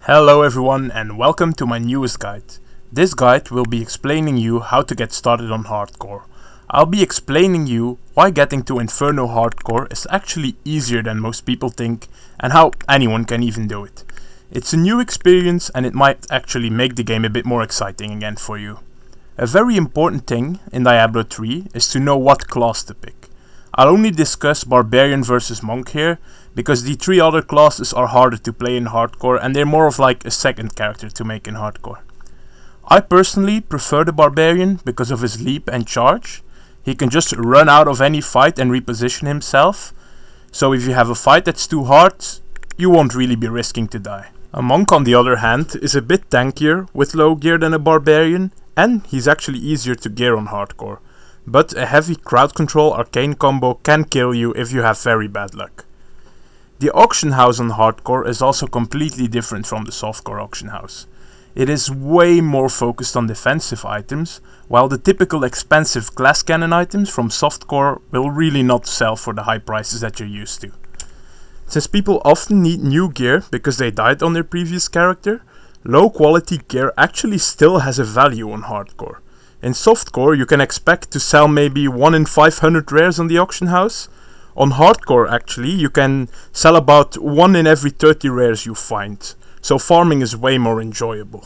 Hello everyone and welcome to my newest guide. This guide will be explaining you how to get started on hardcore. I'll be explaining you why getting to Inferno hardcore is actually easier than most people think and how anyone can even do it. It's a new experience and it might actually make the game a bit more exciting again for you. A very important thing in Diablo 3 is to know what class to pick. I'll only discuss Barbarian versus Monk here, because the three other classes are harder to play in hardcore and they're more of like a second character to make in hardcore. I personally prefer the Barbarian because of his leap and charge. He can just run out of any fight and reposition himself, so if you have a fight that's too hard, you won't really be risking to die. A Monk on the other hand is a bit tankier with low gear than a Barbarian, and he's actually easier to gear on hardcore. But a heavy crowd control arcane combo can kill you if you have very bad luck. The auction house on hardcore is also completely different from the softcore auction house. It is way more focused on defensive items, while the typical expensive glass cannon items from softcore will really not sell for the high prices that you're used to. Since people often need new gear because they died on their previous character, low quality gear actually still has a value on hardcore. In softcore you can expect to sell maybe 1 in 500 rares on the auction house. On hardcore actually you can sell about 1 in every 30 rares you find, so farming is way more enjoyable.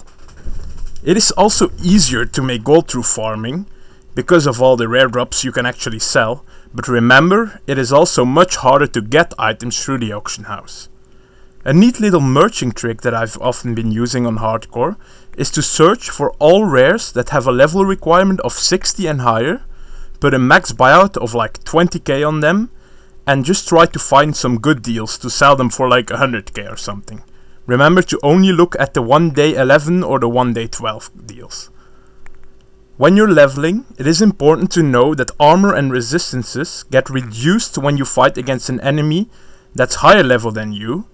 It is also easier to make gold through farming, because of all the rare drops you can actually sell, but remember, it is also much harder to get items through the auction house. A neat little merching trick that I've often been using on hardcore is to search for all rares that have a level requirement of 60 and higher, put a max buyout of like 20k on them, and just try to find some good deals to sell them for like 100k or something. Remember to only look at the 1 day 11 or the 1 day 12 deals. When you're leveling, it is important to know that armor and resistances get reduced when you fight against an enemy that's higher level than you,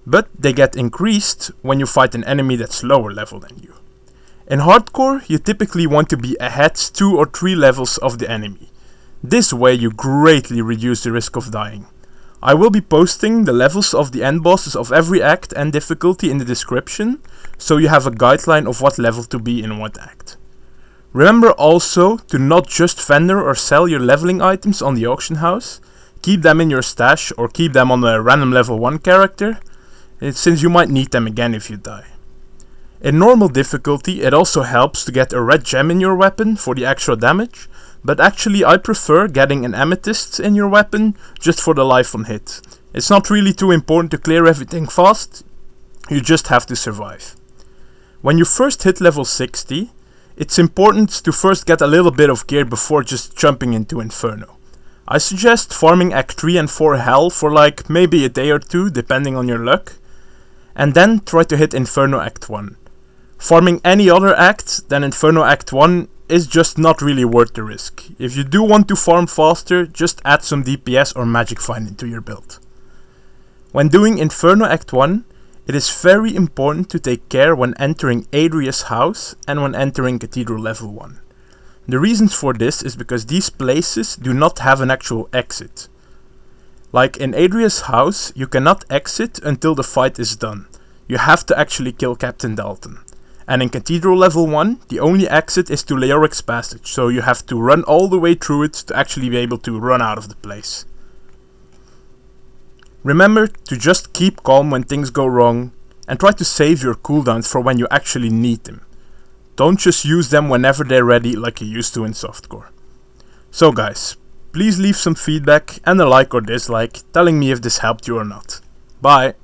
but they get increased when you fight an enemy that's lower level than you. In hardcore, you typically want to be ahead 2 or 3 levels of the enemy. This way you greatly reduce the risk of dying. I will be posting the levels of the end bosses of every act and difficulty in the description, so you have a guideline of what level to be in what act. Remember also to not just vendor or sell your leveling items on the auction house. Keep them in your stash or keep them on a random level 1 character, since you might need them again if you die. In normal difficulty it also helps to get a red gem in your weapon for the extra damage, but actually I prefer getting an amethyst in your weapon just for the life on hit. It's not really too important to clear everything fast, you just have to survive. When you first hit level 60, it's important to first get a little bit of gear before just jumping into Inferno. I suggest farming Act 3 and 4 Hell for like maybe a day or 2 depending on your luck, and then try to hit Inferno Act 1. Farming any other act than Inferno Act 1 is just not really worth the risk. If you do want to farm faster, just add some DPS or Magic Find into your build. When doing Inferno Act 1, it is very important to take care when entering Adria's house and when entering Cathedral level 1. The reasons for this is because these places do not have an actual exit. Like in Adria's house, you cannot exit until the fight is done. You have to actually kill Captain Dalton. And in Cathedral level 1, the only exit is to Leoric's Passage, so you have to run all the way through it to actually be able to run out of the place. Remember to just keep calm when things go wrong, and try to save your cooldowns for when you actually need them. Don't just use them whenever they're ready like you used to in softcore. So guys, please leave some feedback and a like or dislike telling me if this helped you or not. Bye!